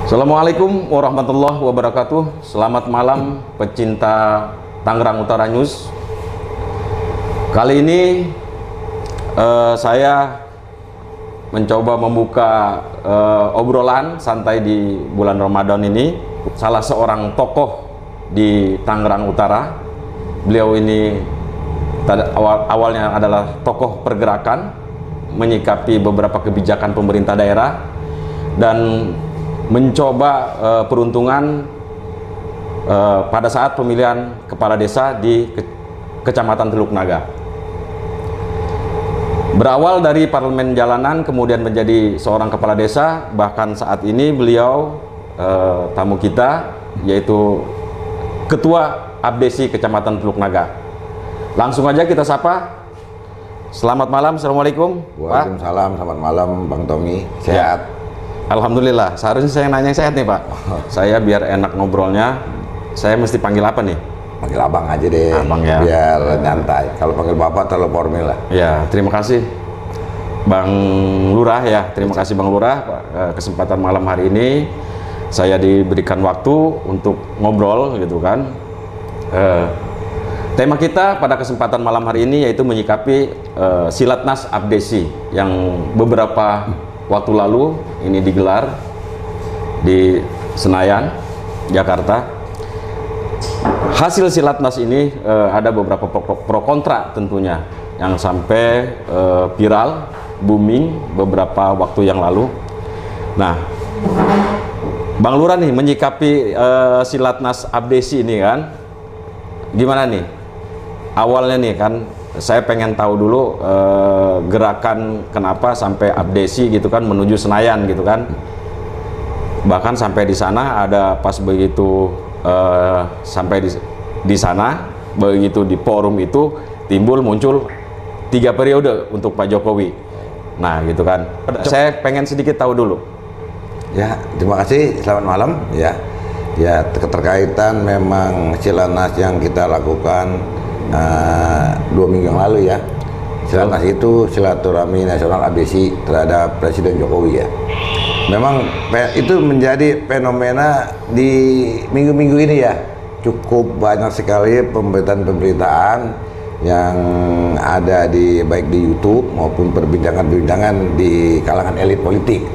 Assalamualaikum warahmatullahi wabarakatuh. Selamat malam pecinta Tangerang Utara News. Kali ini saya mencoba membuka obrolan santai di bulan Ramadan ini. Salah seorang tokoh di Tangerang Utara. Beliau ini awalnya adalah tokoh pergerakan, menyikapi beberapa kebijakan pemerintah daerah dan mencoba peruntungan pada saat pemilihan kepala desa di Kecamatan Teluk Naga. Berawal dari parlemen jalanan, kemudian menjadi seorang kepala desa, bahkan saat ini beliau tamu kita, yaitu Ketua Abdesi Kecamatan Teluk Naga. Langsung aja kita sapa. Selamat malam, Assalamualaikum. Waalaikumsalam, selamat malam Bang Tommy. Sehat? Ya. Alhamdulillah. Seharusnya saya nanya sehat nih Pak. Saya biar enak ngobrolnya, saya mesti panggil apa nih? Panggil abang aja deh. Abang ya. Biar nyantai. Kalau panggil bapak terlalu formal lah. Ya, terima kasih Bang Lurah ya. Terima kasih Bang Lurah. Kesempatan malam hari ini saya diberikan waktu untuk ngobrol gitu kan. Tema kita pada kesempatan malam hari ini yaitu menyikapi Silatnas Abdesi yang beberapa waktu lalu ini digelar di Senayan, Jakarta. Hasil Silatnas ini ada beberapa pro kontra tentunya yang sampai viral, booming beberapa waktu yang lalu. Nah, Bang Lurah nih menyikapi Silatnas Abdesi ini kan, gimana nih? Awalnya nih kan, saya pengen tahu dulu gerakan kenapa sampai Abdesi gitu kan menuju Senayan gitu kan. Bahkan sampai di sana ada pas begitu sampai di sana, begitu di forum itu muncul 3 periode untuk Pak Jokowi. Nah gitu kan. Saya pengen sedikit tahu dulu. Ya, terima kasih. Selamat malam. Ya, keterkaitan memang Silatnas yang kita lakukan 2 minggu yang lalu ya. Silatnas itu silaturahmi nasional Abdesi terhadap Presiden Jokowi ya. Memang itu menjadi fenomena di minggu-minggu ini ya. Cukup banyak sekali pemberitaan yang ada baik di YouTube maupun perbincangan-perbincangan di kalangan elit politik.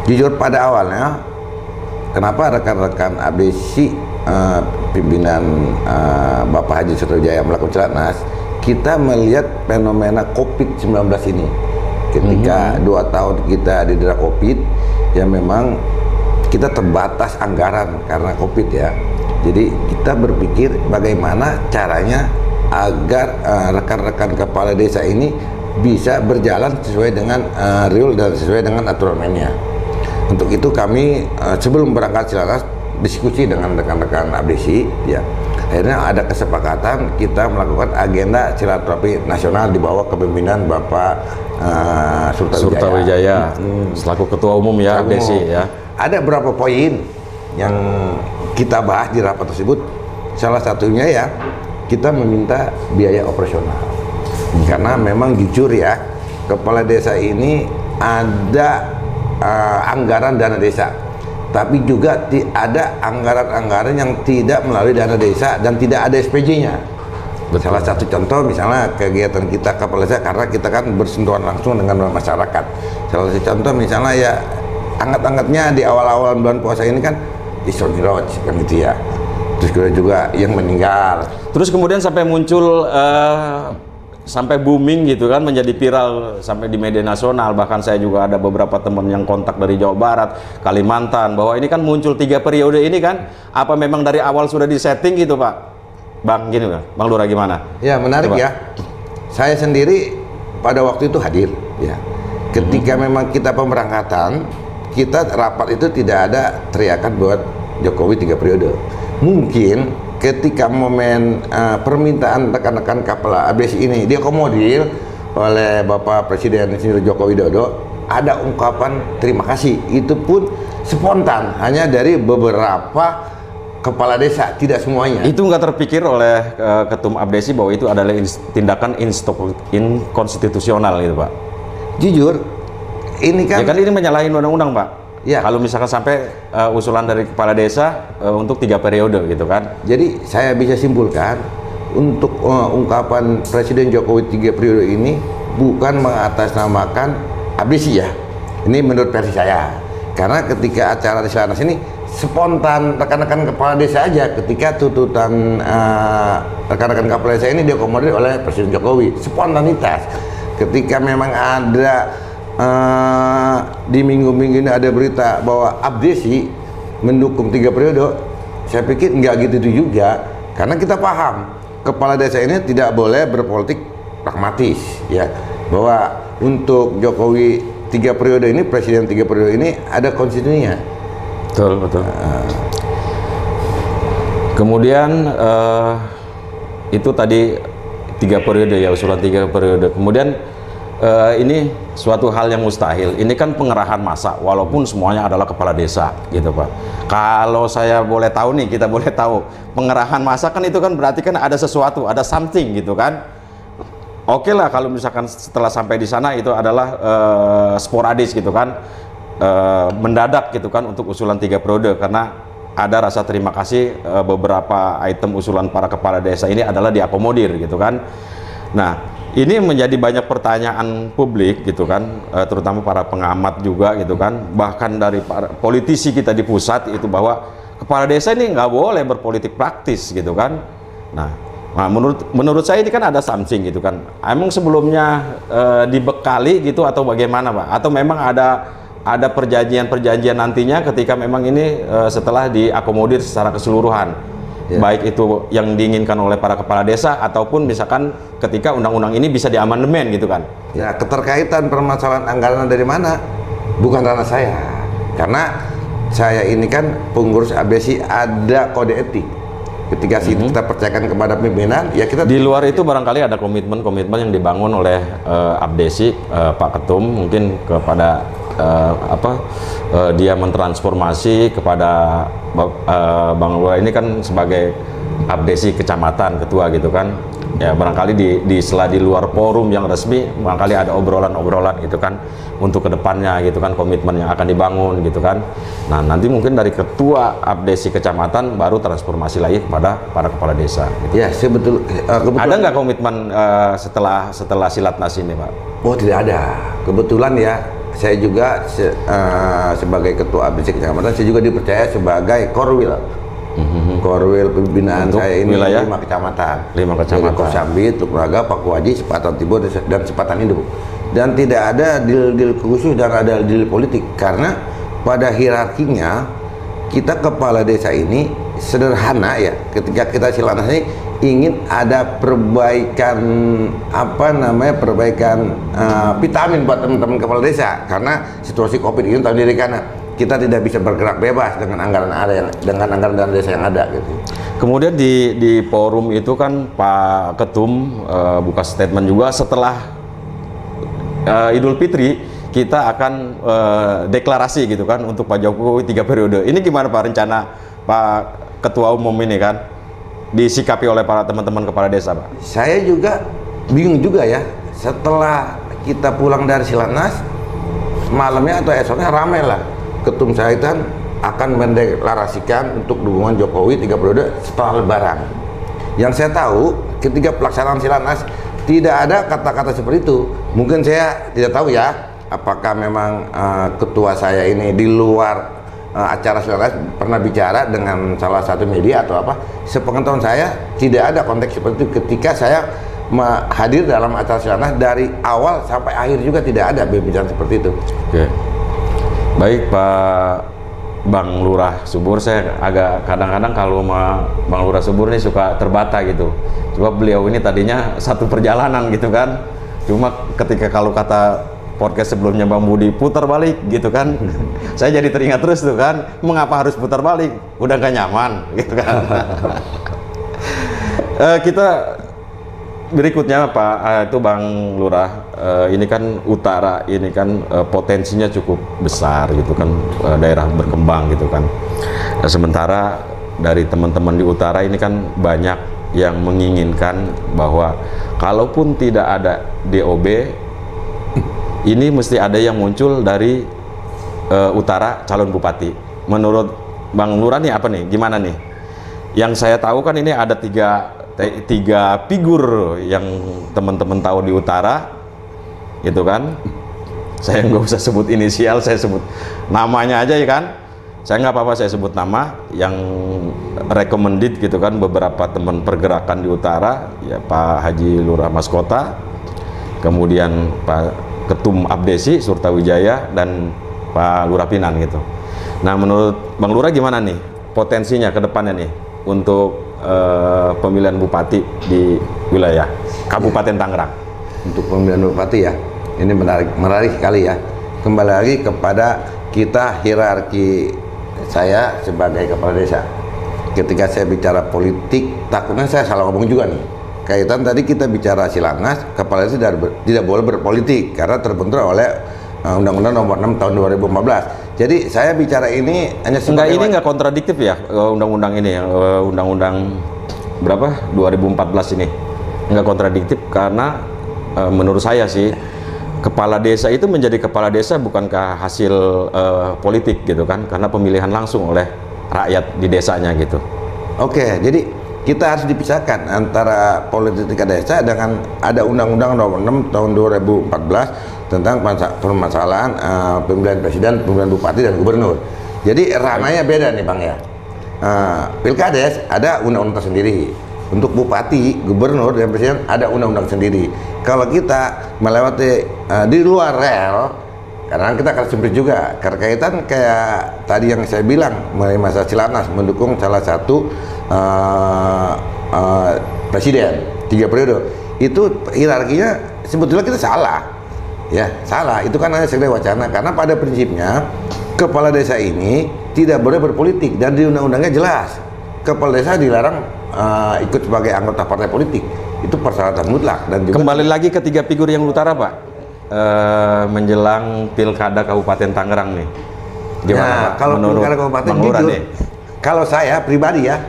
Jujur pada awalnya, kenapa rekan-rekan Abdesi pimpinan Bapak Haji Sutrojaya melakukan Silatnas, kita melihat fenomena COVID-19 ini. Ketika 2 tahun kita didera COVID, ya memang kita terbatas anggaran karena COVID ya. Jadi kita berpikir bagaimana caranya agar rekan-rekan kepala desa ini bisa berjalan sesuai dengan real dan sesuai dengan aturan mainnya. Untuk itu kami sebelum berangkat Silatnas diskusi dengan rekan-rekan Abdesi ya. Akhirnya ada kesepakatan kita melakukan agenda silaturahmi nasional di bawah kepemimpinan Bapak Surtawijaya selaku Ketua Umum ya Abdesi ya. Ada beberapa poin yang kita bahas di rapat tersebut. Salah satunya ya, kita meminta biaya operasional. Karena memang jujur ya, kepala desa ini ada anggaran dana desa, tapi juga ada anggaran-anggaran yang tidak melalui dana desa dan tidak ada SPJ-nya. Salah satu contoh misalnya kegiatan kita kepala desa, karena kita kan bersentuhan langsung dengan masyarakat. Salah satu contoh misalnya ya anget-angetnya di awal-awal bulan puasa ini kan Isra Miraj kan gitu ya. Terus juga yang meninggal. Terus kemudian sampai muncul sampai booming gitu kan, menjadi viral sampai di media nasional. Bahkan saya juga ada beberapa teman yang kontak dari Jawa Barat, Kalimantan, bahwa ini kan muncul 3 periode ini kan, apa memang dari awal sudah disetting gitu Pak? Bang gini Bang Lurah gimana? Ya menarik ya. Saya sendiri pada waktu itu hadir ya. Ketika memang kita pemberangkatan, kita rapat itu tidak ada teriakan buat Jokowi 3 periode. Mungkin ketika momen permintaan rekan-rekan kepala Abdesi ini diakomodir oleh Bapak Presiden Joko Widodo, ada ungkapan terima kasih. Itu pun spontan, hanya dari beberapa kepala desa, tidak semuanya. Itu nggak terpikir oleh Ketum Abdesi bahwa itu adalah tindakan inkonstitusional gitu Pak? Jujur, ini kan... Ya kan ini menyalahi undang-undang Pak. Ya. Kalau misalkan sampai usulan dari kepala desa untuk 3 periode gitu kan. Jadi saya bisa simpulkan untuk ungkapan Presiden Jokowi 3 periode ini bukan mengatasnamakan abdesi ya. Ini menurut versi saya. Karena ketika acara di Silanas ini spontan rekan-rekan kepala desa aja ketika tuntutan rekan-rekan kepala desa ini diakomodir oleh Presiden Jokowi, spontanitas. Ketika memang ada di minggu-minggu ini ada berita bahwa abdesi mendukung 3 periode, saya pikir nggak gitu juga, karena kita paham kepala desa ini tidak boleh berpolitik pragmatis ya, bahwa untuk Jokowi 3 periode ini, presiden 3 periode ini ada konstitusinya. Betul. Kemudian itu tadi 3 periode ya, usulan 3 periode. Kemudian ini suatu hal yang mustahil. Ini kan pengerahan massa, walaupun semuanya adalah kepala desa, gitu Pak. Kalau saya boleh tahu nih, kita boleh tahu, pengerahan massa kan itu kan berarti kan ada sesuatu, ada something gitu kan. Oke lah kalau misalkan setelah sampai di sana itu adalah sporadis gitu kan, mendadak gitu kan untuk usulan 3 periode, karena ada rasa terima kasih beberapa item usulan para kepala desa ini adalah diakomodir gitu kan. Nah, ini menjadi banyak pertanyaan publik gitu kan, terutama para pengamat juga gitu kan, bahkan dari para politisi kita di pusat itu, bahwa kepala desa ini nggak boleh berpolitik praktis gitu kan. Nah, menurut saya ini kan ada something gitu kan. Emang sebelumnya dibekali gitu atau bagaimana Pak? Atau memang ada perjanjian-perjanjian nantinya ketika memang ini setelah diakomodir secara keseluruhan? Ya. Baik itu yang diinginkan oleh para kepala desa ataupun misalkan ketika undang-undang ini bisa diamandemen gitu kan. Ya, keterkaitan permasalahan anggaran dari mana bukan ranah saya, karena saya ini kan pengurus abdesi, ada kode etik. Ketika kita percayakan kepada pimpinan, ya kita di luar itu barangkali ada komitmen-komitmen yang dibangun oleh abdesi, Pak Ketum mungkin kepada dia mentransformasi kepada Bang Lurah ini kan sebagai abdesi kecamatan, ketua gitu kan ya, barangkali di luar forum yang resmi barangkali ada obrolan-obrolan gitu kan untuk kedepannya gitu kan, komitmen yang akan dibangun gitu kan. Nah nanti mungkin dari ketua abdesi kecamatan baru transformasi lagi kepada para kepala desa gitu. Ya kebetulan ada nggak komitmen setelah Silatnas ini Pak? Oh tidak ada, kebetulan ya. Saya juga sebagai ketua abdesi kecamatan, saya juga dipercaya sebagai korwil. Korwil pembinaan untuk saya ini wilayah 5 kecamatan. 5 kecamatan. Kosambi, Tukraga, Pakuaji, Sepatan Timur, dan Sepatan Induk. Dan tidak ada deal-deal khusus dan ada deal politik, karena pada hierarkinya kita kepala desa ini sederhana ya. Ketika kita Silanas ini ingin ada perbaikan perbaikan vitamin buat teman-teman kepala desa, karena situasi Covid ini tahu diri, karena kita tidak bisa bergerak bebas dengan anggaran dana desa yang ada gitu. Kemudian di forum itu kan Pak Ketum buka statement juga setelah Idul Fitri kita akan deklarasi gitu kan untuk Pak Jokowi 3 periode. Ini gimana Pak rencana Pak Ketua Umum ini kan disikapi oleh para teman-teman kepala desa Pak? Saya juga bingung juga ya, setelah kita pulang dari Silanas malamnya atau esoknya ramai lah Ketum saya itu akan mendeklarasikan untuk dukungan Jokowi 3 periode setelah Lebaran. Yang saya tahu ketika pelaksanaan Silanas tidak ada kata-kata seperti itu. Mungkin saya tidak tahu ya, apakah memang ketua saya ini di luar acara Silanas pernah bicara dengan salah satu media atau apa. Sepengetahuan saya tidak ada konteks seperti itu ketika saya hadir dalam acara Silanas, dari awal sampai akhir juga tidak ada bicara seperti itu. Oke. Baik Pak Bang Lurah Subur, saya agak kadang-kadang kalau sama Bang Lurah Subur ini suka terbata gitu. Coba beliau ini tadinya satu perjalanan gitu kan. Cuma ketika kalau kata podcast sebelumnya Bang Budi putar balik gitu kan, saya jadi teringat terus tuh kan, mengapa harus putar balik? Udah gak nyaman gitu kan. Kita berikutnya Pak itu Bang Lurah, ini kan utara, ini kan potensinya cukup besar gitu kan, daerah berkembang gitu kan. Sementara dari teman-teman di utara ini kan banyak yang menginginkan bahwa kalaupun tidak ada DOB, ini mesti ada yang muncul dari Utara calon bupati. Menurut Bang Lurah nih apa nih? Gimana nih? Yang saya tahu kan ini ada tiga figur yang teman-teman tahu di Utara, gitu kan? Saya nggak usah sebut inisial, saya sebut namanya aja ya kan? Saya nggak apa-apa saya sebut nama yang recommended gitu kan, beberapa teman pergerakan di Utara, ya Pak Haji Lurah Maskota, kemudian Pak Ketum Abdesi Surtawijaya, dan Pak Lurah Pinan gitu. Nah, menurut Bang Lurah gimana nih potensinya ke depannya nih untuk pemilihan bupati di wilayah Kabupaten Tangerang? Untuk pemilihan bupati ya, ini menarik sekali ya. Kembali lagi kepada kita hierarki saya sebagai kepala desa. Ketika saya bicara politik, takutnya saya salah ngomong juga nih. Kaitan tadi kita bicara Silatnas, kepala desa tidak boleh berpolitik karena terbentur oleh Undang-Undang Nomor 6 Tahun 2015. Jadi saya bicara ini hanya sebagai nggak kontradiktif ya undang-undang ini, undang-undang berapa 2014 ini nggak kontradiktif karena menurut saya sih kepala desa itu menjadi kepala desa bukankah hasil politik gitu kan, karena pemilihan langsung oleh rakyat di desanya gitu. Oke, jadi kita harus dipisahkan antara politik desa dengan ada Undang-Undang Nomor 6 Tahun 2014 tentang permasalahan pemilihan presiden, pemilihan bupati dan gubernur. Jadi ranahnya beda nih Bang ya. Pilkades ada undang-undang tersendiri. Untuk bupati, gubernur dan presiden ada undang-undang sendiri. Kalau kita melewati di luar rel, karena kita akan sempit juga. Berkaitan kayak tadi yang saya bilang mengenai masa Silatnas mendukung salah satu presiden 3 periode, itu hierarkinya sebetulnya kita salah. Ya, salah. Itu kan hanya sekedar wacana karena pada prinsipnya kepala desa ini tidak boleh berpolitik dan di undang-undangnya jelas kepala desa dilarang ikut sebagai anggota partai politik. Itu persyaratan mutlak. Dan juga kembali lagi ke 3 figur yang Utara Pak, menjelang pilkada Kabupaten Tangerang nih. Gimana nah, Pak? Kalau menurut pilkada kabupaten Bang Lurah jujur, nih? kalau saya pribadi ya,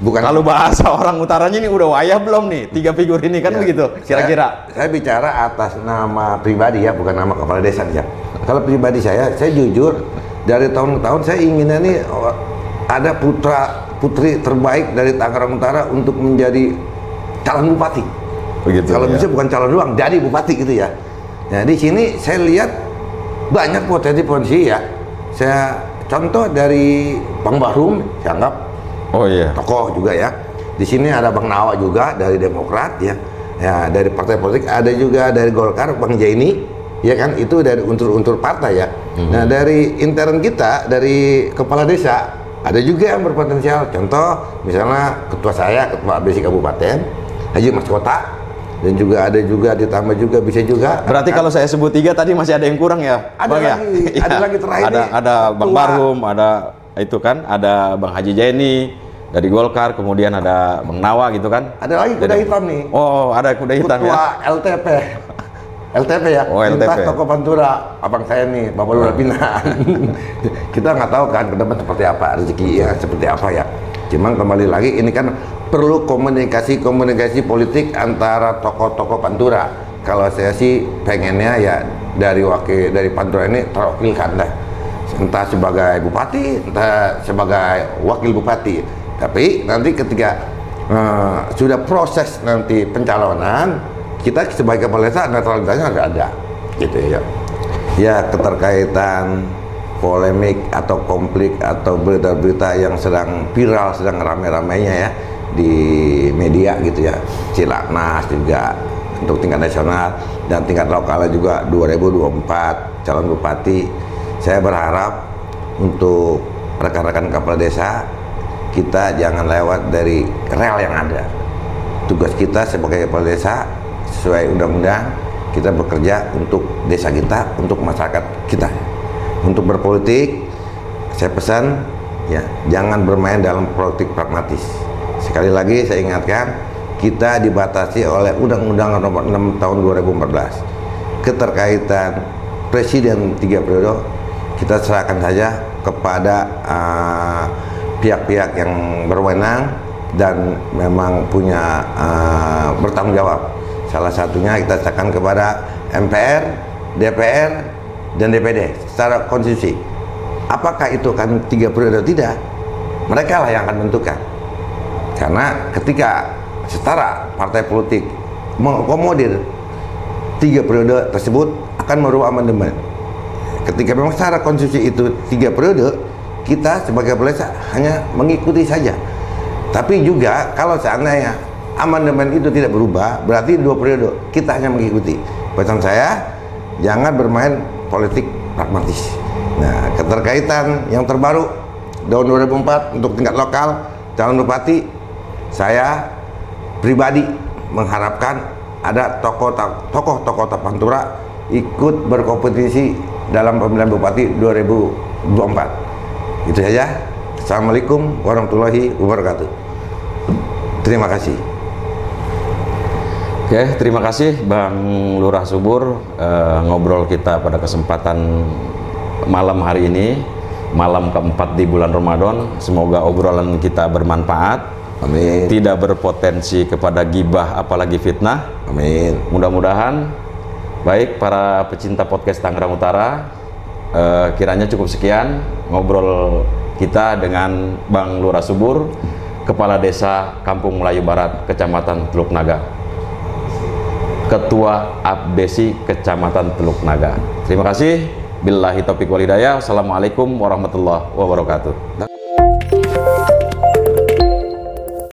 bukan kalau bahasa orang Utaranya ini udah wayah belum nih 3 figur ini kan, ya, begitu kira-kira. Saya bicara atas nama pribadi ya, bukan nama kepala desa ya. Kalau pribadi saya jujur dari tahun ke tahun saya inginnya nih ada putra putri terbaik dari Tangerang Utara untuk menjadi calon bupati. Begitu. Kalau bisa bukan calon doang, jadi bupati gitu ya. Nah di sini saya lihat banyak potensi ya. Saya contoh dari Bang Bahrum, saya anggap tokoh juga ya. Di sini ada Bang Nawa juga dari Demokrat ya. Ya dari partai politik, ada juga dari Golkar Bang Jaini, ya kan, itu dari unsur-unsur partai ya. Nah dari intern kita, dari kepala desa ada juga yang berpotensial. Contoh misalnya ketua saya, ketua ABSI Kabupaten Haji Maskota, dan juga ada juga ditambah juga bisa juga. Berarti kalau saya sebut 3 tadi masih ada yang kurang ya, ada Bang lagi, ya? ada lagi terakhir nih, ada Bang Barhum, ada itu kan, ada Bang Haji Jaini dari Golkar, kemudian ada Bang Nawa gitu kan. Ada lagi kuda hitam nih. Oh, ada kuda hitam ketua ya. LTP. LTP ya, lintas toko Pantura, abang saya nih, Bapak Lurah Pinan. Kita nggak tahu kan ke depan seperti apa rezeki ya, seperti apa ya. Cuman kembali lagi ini kan perlu komunikasi politik antara tokoh-tokoh Pantura. Kalau saya sih pengennya ya dari Pantura ini terwakilkan dah, entah sebagai bupati, entah sebagai wakil bupati. Tapi nanti ketika sudah proses nanti pencalonan, kita sebagai kepala desa netralitasnya nggak ada, gitu ya. Ya keterkaitan polemik atau konflik atau berita-berita yang sedang viral, sedang rame-ramenya ya di media gitu ya. Silatnas juga untuk tingkat nasional dan tingkat lokal juga 2024 calon bupati. Saya berharap untuk rekan-rekan kepala desa kita jangan lewat dari rel yang ada. Tugas kita sebagai kepala desa sesuai undang-undang, kita bekerja untuk desa kita, untuk masyarakat kita. Untuk berpolitik, saya pesan ya jangan bermain dalam politik pragmatis. Sekali lagi saya ingatkan, kita dibatasi oleh Undang-Undang Nomor 6 Tahun 2014. Keterkaitan presiden 3 periode kita serahkan saja kepada pihak-pihak yang berwenang dan memang punya bertanggung jawab. Salah satunya kita serahkan kepada MPR, DPR, dan DPD secara konstitusi. apakah itu akan 3 periode atau tidak, mereka lah yang akan menentukan. Karena ketika setara partai politik mengakomodir 3 periode tersebut akan merubah amandemen. Ketika memang secara konstitusi itu 3 periode, kita sebagai pemerintah hanya mengikuti saja. Tapi juga kalau seandainya amandemen itu tidak berubah, berarti 2 periode kita hanya mengikuti. Pesan saya, jangan bermain politik pragmatis. Nah, keterkaitan yang terbaru tahun 2004 untuk tingkat lokal calon bupati, saya pribadi mengharapkan ada tokoh-tokoh Pantura ikut berkompetisi dalam pemilihan bupati 2024. Itu saja. Assalamualaikum warahmatullahi wabarakatuh. Terima kasih. Oke, terima kasih Bang Lurah Subur, ngobrol kita pada kesempatan malam hari ini, malam keempat di bulan Ramadan. Semoga obrolan kita bermanfaat, Amin. tidak berpotensi kepada gibah apalagi fitnah. Amin. Mudah-mudahan. Baik para pecinta podcast Tangerang Utara, kiranya cukup sekian ngobrol kita dengan Bang Lurah Subur, Kepala Desa Kampung Melayu Barat, Kecamatan Teluk Naga, Ketua Abdesi Kecamatan Teluk Naga. Terima kasih. Billahi taufiq wal hidayah. Assalamualaikum warahmatullahi wabarakatuh.